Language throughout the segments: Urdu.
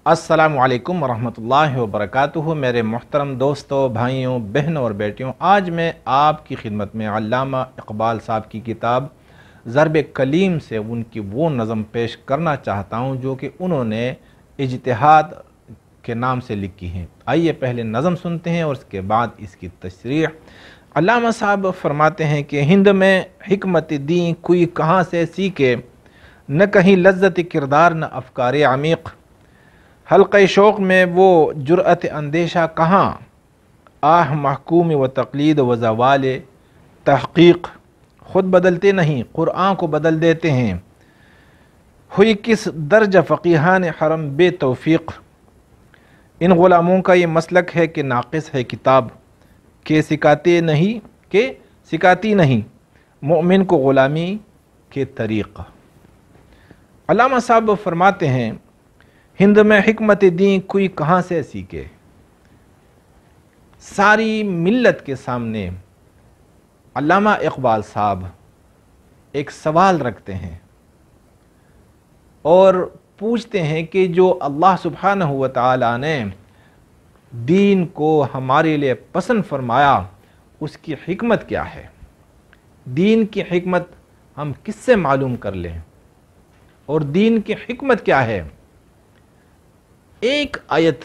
السلام علیکم ورحمۃ اللہ وبرکاتہ۔ میرے محترم دوستوں، بھائیوں، بہنوں اور بیٹیوں، آج میں آپ کی خدمت میں علامہ اقبال صاحب کی کتاب ضرب کلیم سے ان کی وہ نظم پیش کرنا چاہتا ہوں جو کہ انہوں نے اجتہاد کے نام سے لکھی ہیں۔ آئیے پہلے نظم سنتے ہیں اور اس کے بعد اس کی تشریح۔ علامہ صاحب فرماتے ہیں کہ ہند میں حکمت دین کوئی کہاں سے سیکھے، نہ کہیں لذت کردار نہ افکار عمیق۔ حلقہ شوق میں وہ جرأت اندیشہ کہاں، آہ محکوم و تقلید و زوال تحقیق۔ خود بدلتے نہیں قرآن کو بدل دیتے ہیں، ہوئی کس درجہ فقیہان حرم بے توفیق۔ ان غلاموں کا یہ مسلک ہے کہ ناقص ہے کتاب، کہ سکھاتی نہیں مومن کو غلامی کے طریق۔ علامہ صاحب فرماتے ہیں ہند میں حکمت دین کوئی کہاں سے سیکھے۔ ساری ملت کے سامنے علامہ اقبال صاحب ایک سوال رکھتے ہیں اور پوچھتے ہیں کہ جو اللہ سبحانہ و تعالیٰ نے دین کو ہمارے لیے پسند فرمایا اس کی حکمت کیا ہے، دین کی حکمت ہم کس سے معلوم کر لیں، اور دین کی حکمت کیا ہے۔ ایک آیت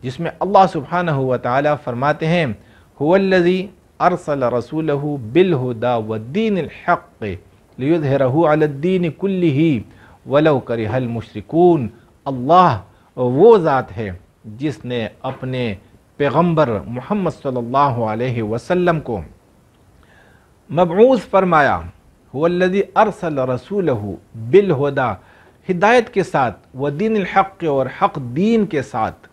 جس میں اللہ سبحانہ و تعالیٰ فرماتے ہیں هو الذی ارسل رسولہ بالہدی والدین الحق لیظہرہ علی الدین کلہ ولو کرہ المشرکون۔ اللہ وہ ذات ہے جس نے اپنے پیغمبر محمد صلی اللہ علیہ وسلم کو مبعوث فرمایا، هو الذی ارسل رسولہ بالہدی، ہدایت کے ساتھ، و دین الحق، اور حق دین کے ساتھ۔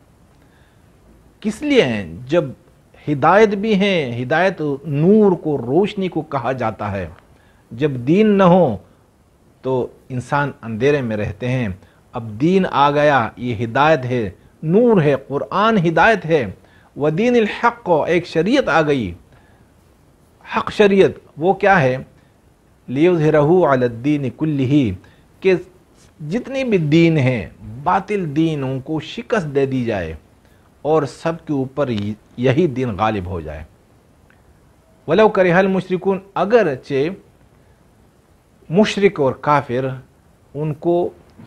کس لیے ہیں؟ جب ہدایت بھی ہیں، ہدایت نور کو، روشنی کو کہا جاتا ہے۔ جب دین نہ ہو تو انسان اندھیرے میں رہتے ہیں۔ اب دین آ گیا، یہ ہدایت ہے، نور ہے، قرآن ہدایت ہے۔ و دین الحق، ایک شریعت آ گئی، حق شریعت، وہ کیا ہے؟ لیظہرہ علی الدین کلہ، کہ جتنی بھی دین ہیں باطل دینوں کو شکست دے دی جائے اور سب کے اوپر یہی دین غالب ہو جائے۔ ولو کرہ المشرکون، اگرچہ مشرک اور کافر ان کو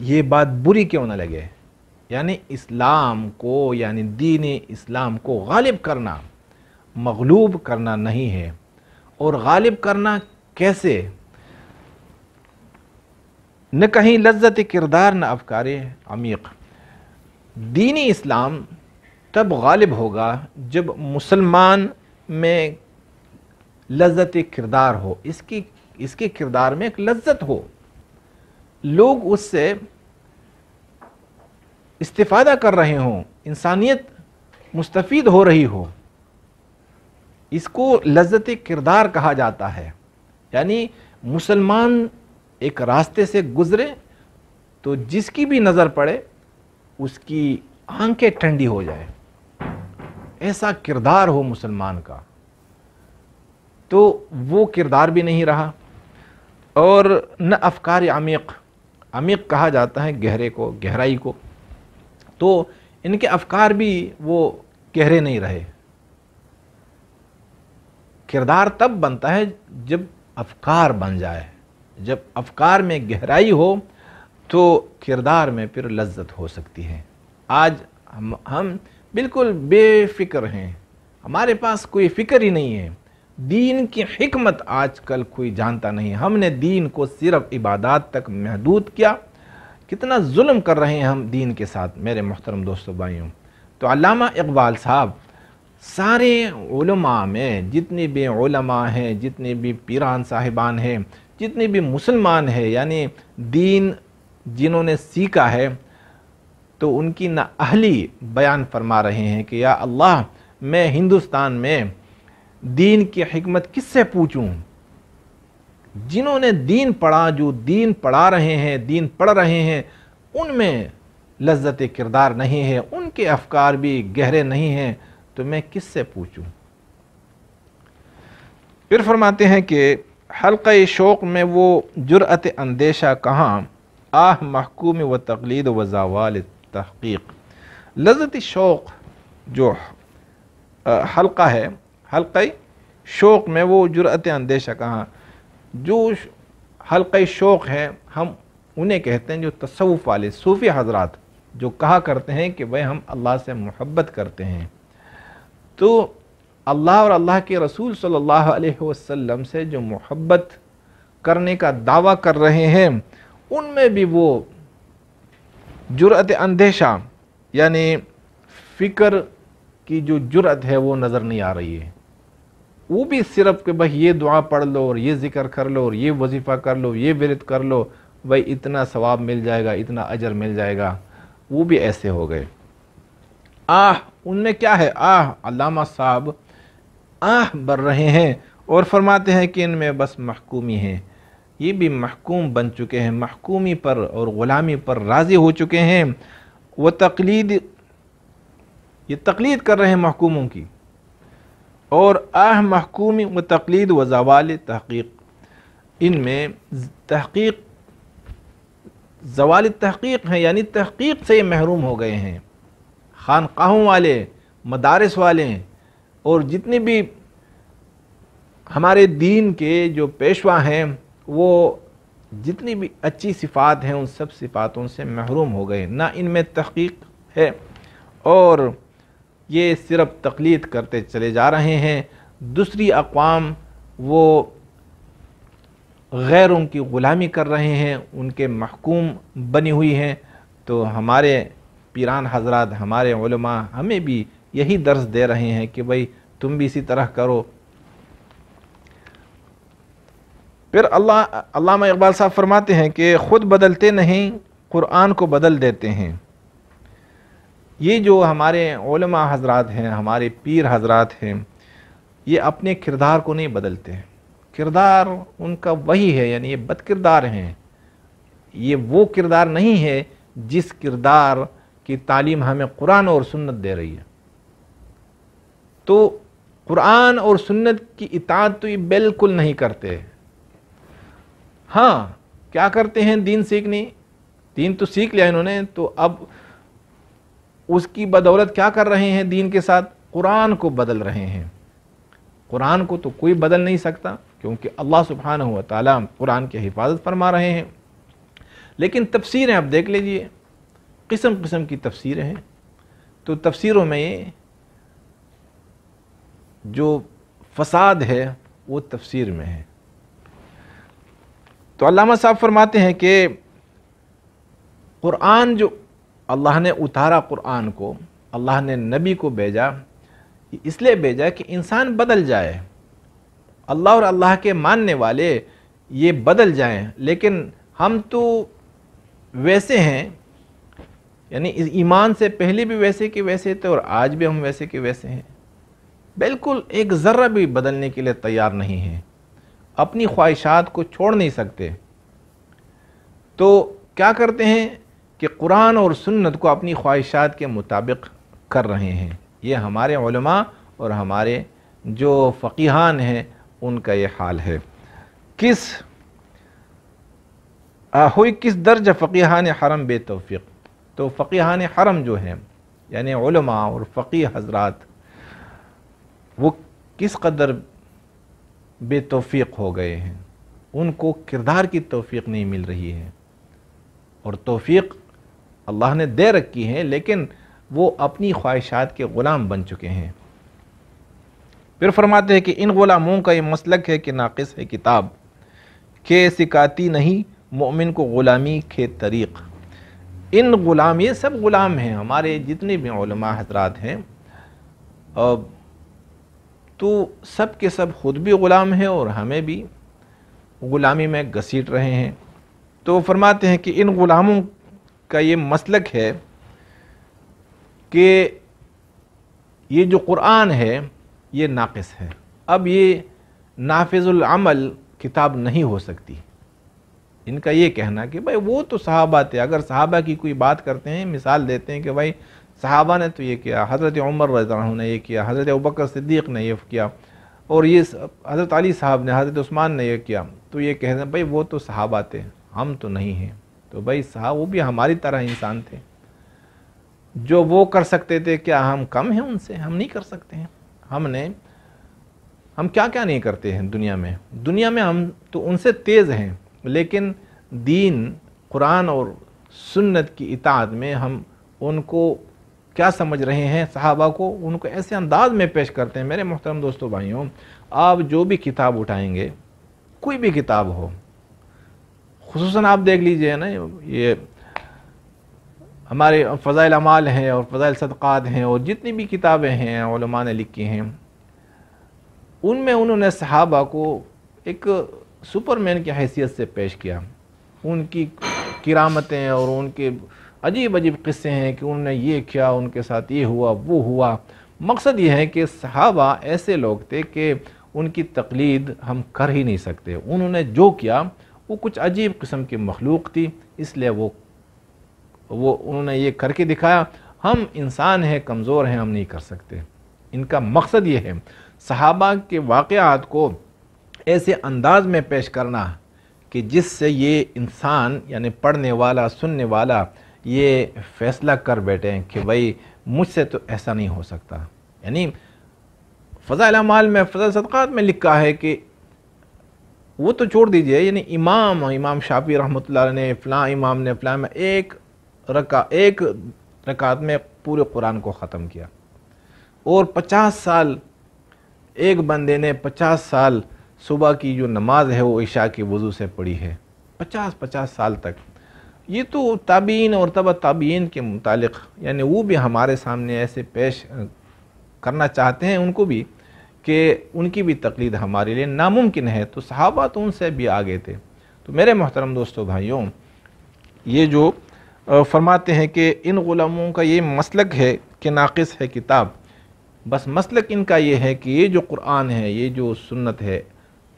یہ بات بری کیوں نہ لگے، یعنی اسلام کو، یعنی دین اسلام کو غالب کرنا، مغلوب کرنا نہیں ہے۔ اور غالب کرنا کیسے؟ نہ کہیں لذت کردار نہ افکار عمیق۔ دینی اسلام تب غالب ہوگا جب مسلمان میں لذت کردار ہو، اس کے کردار میں ایک لذت ہو، لوگ اس سے استفادہ کر رہے ہوں، انسانیت مستفید ہو رہی ہو۔ اس کو لذت کردار کہا جاتا ہے۔ یعنی مسلمان ایک راستے سے گزرے تو جس کی بھی نظر پڑے اس کی آنکھیں ٹھنڈی ہو جائے، ایسا کردار ہو مسلمان کا، تو وہ کردار بھی نہیں رہا۔ اور نہ افکار عمیق، عمیق کہا جاتا ہے گہرے کو، گہرائی کو، تو ان کے افکار بھی وہ گہرے نہیں رہے۔ کردار تب بنتا ہے جب افکار بن جائے، جب افکار میں گہرائی ہو تو کردار میں پھر لذت ہو سکتی ہے۔ آج ہم بالکل بے فکر ہیں، ہمارے پاس کوئی فکر ہی نہیں ہے، دین کی حکمت آج کل کوئی جانتا نہیں۔ ہم نے دین کو صرف عبادات تک محدود کیا۔ کتنا ظلم کر رہے ہیں ہم دین کے ساتھ، میرے محترم دوستو بھائیوں۔ تو علامہ اقبال صاحب سارے علماء میں، جتنے بھی علماء ہیں، جتنے بھی پیران صاحبان ہیں، جتنے بھی مسلمان ہیں، یعنی دین جنہوں نے سیکھا ہے، تو ان کی نااہلی بیان فرما رہے ہیں کہ یا اللہ، میں ہندوستان میں دین کی حکمت کس سے پوچھوں؟ جنہوں نے دین پڑھا، جو دین پڑھا رہے ہیں، دین پڑھ رہے ہیں، ان میں لذت کردار نہیں ہے، ان کے افکار بھی گہرے نہیں ہیں، تو میں کس سے پوچھوں؟ پھر فرماتے ہیں کہ حلقہ شوق میں وہ جرأت اندیشہ کہاں، آہ محکوم و تقلید و زوال التحقیق۔ لذت شوق جو حلقہ ہے، حلقہ شوق میں وہ جرأت اندیشہ کہاں، جو حلقہ شوق ہے ہم انہیں کہتے ہیں جو تصوف والے صوفی حضرات جو کہا کرتے ہیں کہ بھائی ہم اللہ سے محبت کرتے ہیں، تو اللہ اور اللہ کے رسول صلی اللہ علیہ وسلم سے جو محبت کرنے کا دعویٰ کر رہے ہیں ان میں بھی وہ جرأت اندیشہ یعنی فکر کی جو جرأت ہے وہ نظر نہیں آ رہی ہے۔ وہ بھی صرف کہ بھائی یہ دعا پڑھ لو اور یہ ذکر کر لو اور یہ وظیفہ کر لو، یہ ورد کر لو، بھائی اتنا ثواب مل جائے گا، اتنا اجر مل جائے گا، وہ بھی ایسے ہو گئے۔ ان میں کیا ہے، علامہ صاحب بر رہے ہیں اور فرماتے ہیں کہ ان میں بس محکومی ہیں، یہ بھی محکوم بن چکے ہیں، محکومی پر اور غلامی پر راضی ہو چکے ہیں، وہ یہ تقلید کر رہے ہیں محکوموں کی، اور محکومی و تقلید و زوال تحقیق، ان میں تحقیق زوال تحقیق ہے، یعنی تحقیق سے یہ محروم ہو گئے ہیں۔ خانقاہوں والے، مدارس والے اور جتنے بھی ہمارے دین کے جو پیشوا ہیں وہ جتنی بھی اچھی صفات ہیں ان سب صفاتوں سے محروم ہو گئے، نہ ان میں تحقیق ہے اور یہ صرف تقلید کرتے چلے جا رہے ہیں۔ دوسری اقوام وہ غیروں کی غلامی کر رہے ہیں، ان کے محکوم بنی ہوئی ہیں، تو ہمارے پیران حضرات، ہمارے علماء ہمیں بھی یہی درس دے رہے ہیں کہ بھئی تم بھی اسی طرح کرو۔ پھر علامہ اقبال صاحب فرماتے ہیں کہ خود بدلتے نہیں، قرآن کو بدل دیتے ہیں۔ یہ جو ہمارے علماء حضرات ہیں، ہمارے پیر حضرات ہیں، یہ اپنے کردار کو نہیں بدلتے، کردار ان کا وہی ہے، یعنی یہ بد کردار ہیں، یہ وہ کردار نہیں ہے جس کردار کی تعلیم ہمیں قرآن اور سنت دے رہی ہے۔ تو قرآن اور سنت کی اطاعت تو یہ بالکل نہیں کرتے۔ ہاں کیا کرتے ہیں، دین سیکھنی، دین تو سیکھ لیا انہوں نے، تو اب اس کی بدولت کیا کر رہے ہیں دین کے ساتھ، قرآن کو بدل رہے ہیں۔ قرآن کو تو کوئی بدل نہیں سکتا کیونکہ اللہ سبحانہ و تعالیٰ قرآن کی حفاظت فرما رہے ہیں۔ لیکن تفسیریں اب دیکھ لیجئے، قسم قسم کی تفسیریں ہیں، تو تفسیروں میں جو فساد ہے وہ تفسیر میں ہے۔ تو علامہ صاحب فرماتے ہیں کہ قرآن جو اللہ نے اتارا، قرآن کو اللہ نے نبی کو بھیجا، اس لیے بھیجا کہ انسان بدل جائے، اللہ اور اللہ کے ماننے والے یہ بدل جائیں، لیکن ہم تو ویسے ہیں، یعنی ایمان سے پہلے بھی ویسے کے ویسے تھے اور آج بھی ہم ویسے کے ویسے ہیں، بالکل ایک ذرہ بھی بدلنے کے لیے تیار نہیں ہیں، اپنی خواہشات کو چھوڑ نہیں سکتے۔ تو کیا کرتے ہیں کہ قرآن اور سنت کو اپنی خواہشات کے مطابق کر رہے ہیں۔ یہ ہمارے علماء اور ہمارے جو فقیہان ہیں ان کا یہ حال ہے۔ کس درجہ فقیہان حرم بے توفیق، تو فقیہان حرم جو ہیں یعنی علماء اور فقیہ حضرات، وہ کس قدر بے توفیق ہو گئے ہیں، ان کو کردار کی توفیق نہیں مل رہی ہے، اور توفیق اللہ نے دے رکھی ہے لیکن وہ اپنی خواہشات کے غلام بن چکے ہیں۔ پھر فرماتے ہیں کہ ان غلاموں کا یہ مسلک ہے کہ ناقص ہے کتاب، کہ سکھاتی نہیں مومن کو غلامی کے طریق۔ ان غلام، یہ سب غلام ہیں، ہمارے جتنے بھی علماء حضرات ہیں، تو سب کے سب خود بھی غلام ہیں اور ہمیں بھی غلامی میں گھسیٹ رہے ہیں۔ تو فرماتے ہیں کہ ان غلاموں کا یہ مسلک ہے کہ یہ جو قرآن ہے یہ ناقص ہے، اب یہ نافذ العمل کتاب نہیں ہو سکتی۔ ان کا یہ کہنا کہ بھائی وہ تو صحابہ تھے، اگر صحابہ کی کوئی بات کرتے ہیں، مثال دیتے ہیں کہ بھائی صحابہ نے تو یہ کیا، حضرت عمر رضی اللہ عنہ نے یہ کیا، حضرت ابوبکر صدیق نے یہ کیا، اور یہ حضرت علی صاحب نے، حضرت عثمان نے یہ کیا، تو یہ کہتے ہیں بھائی وہ تو صحابہ تھے، ہم تو نہیں ہیں۔ تو بھائی صحابہ وہ بھی ہماری طرح انسان تھے، جو وہ کر سکتے تھے کیا ہم کم ہیں ان سے؟ ہم نہیں کر سکتے ہیں۔ ہم کیا کیا نہیں کرتے ہیں دنیا میں ہم تو ان سے تیز ہیں، لیکن دین، قرآن اور سنت کی اطاعت میں ہم ان کو کیا سمجھ رہے ہیں، صحابہ کو ان کو ایسے انداز میں پیش کرتے ہیں۔ میرے محترم دوستو بھائیوں، آپ جو بھی کتاب اٹھائیں گے، کوئی بھی کتاب ہو، خصوصاً آپ دیکھ لیجئے نا، یہ ہمارے فضائل اعمال ہیں اور فضائل صدقات ہیں اور جتنی بھی کتابیں ہیں علماء نے لکھی ہیں، ان میں انہوں نے صحابہ کو ایک سپرمین کی حیثیت سے پیش کیا۔ ان کی کرامتیں اور ان کے عجیب عجیب قصے ہیں کہ انہوں نے یہ کیا، ان کے ساتھ یہ ہوا وہ ہوا۔ مقصد یہ ہے کہ صحابہ ایسے لوگ تھے کہ ان کی تقلید ہم کر ہی نہیں سکتے۔ انہوں نے جو کیا وہ کچھ عجیب قسم کی مخلوق تھی، اس لیے وہ انہوں نے یہ کر کے دکھایا۔ ہم انسان ہیں، کمزور ہیں، ہم نہیں کر سکتے۔ ان کا مقصد یہ ہے صحابہ کے واقعات کو ایسے انداز میں پیش کرنا کہ جس سے یہ انسان یعنی پڑھنے والا، سننے والا یہ فیصلہ کر بیٹھے ہیں کہ بھئی مجھ سے تو ایسا نہیں ہو سکتا۔ یعنی فضائل اعمال میں، فضائل صدقات میں لکھا ہے کہ وہ تو چھوڑ دیجئے، یعنی امام شافعی رحمۃ اللہ علیہ نے، فلاں امام نے فلاں میں ایک رکعت میں پورے قرآن کو ختم کیا، اور 50 سال ایک بندے نے 50 سال صبح کی جو نماز ہے وہ عشاء کی وضو سے پڑھی ہے، 50 سال تک۔ یہ تو تابعین اور تبع تابعین کے متعلق، یعنی وہ بھی ہمارے سامنے ایسے پیش کرنا چاہتے ہیں ان کو بھی کہ ان کی بھی تقلید ہمارے لیے ناممکن ہے، تو صحابہ تو ان سے بھی آگے تھے۔ تو میرے محترم دوستو بھائیوں، یہ جو فرماتے ہیں کہ ان غلاموں کا یہ مسلک ہے کہ ناقص ہے کتاب، بس مسلک ان کا یہ ہے کہ یہ جو قرآن ہے، یہ جو سنت ہے،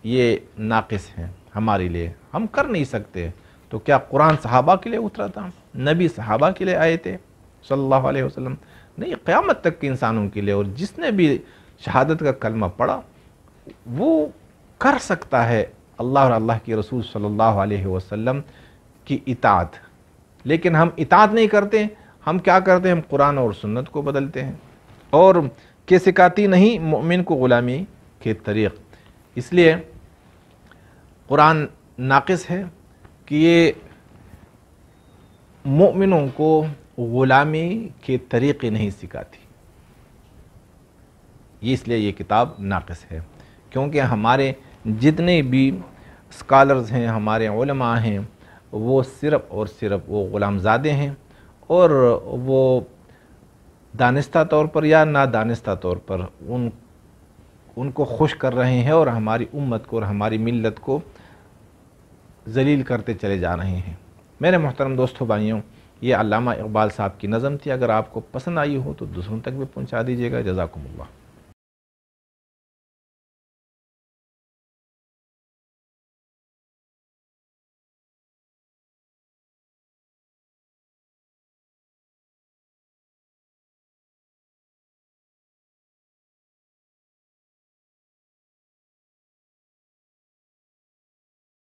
یہ ناقص ہیں ہمارے لیے، ہم کر نہیں سکتے۔ تو کیا قرآن صحابہ کے لیے اترا تھا؟ نبی صحابہ کے لیے آئے تھے صلی اللہ علیہ وسلم؟ نہیں، قیامت تک کے انسانوں کے لیے، اور جس نے بھی شہادت کا کلمہ پڑھا وہ کر سکتا ہے اللہ اور اللہ کے رسول صلی اللہ علیہ وسلم کی اطاعت۔ لیکن ہم اطاعت نہیں کرتے، ہم کیا کرتے ہیں؟ ہم قرآن اور سنت کو بدلتے ہیں، اور کہ سکھاتی نہیں مومن کو غلامی کے طریق۔ اس لیے قرآن ناقص ہے کہ یہ مومنوں کو غلامی کے طریقے نہیں سکھاتی، اس لیے یہ کتاب ناقص ہے، کیونکہ ہمارے جتنے بھی اسکالرز ہیں، ہمارے علماء ہیں، وہ صرف اور صرف وہ غلام زادے ہیں، اور وہ دانستہ طور پر یا نادانستہ طور پر ان کو خوش کر رہے ہیں، اور ہماری امت کو اور ہماری ملت کو ذلیل کرتے چلے جا رہے ہیں۔ میرے محترم دوستو بھائیوں، یہ علامہ اقبال صاحب کی نظم تھی، اگر آپ کو پسند آئی ہو تو دوسروں تک بھی پہنچا دیجیے گا۔ جزاکم اللہ۔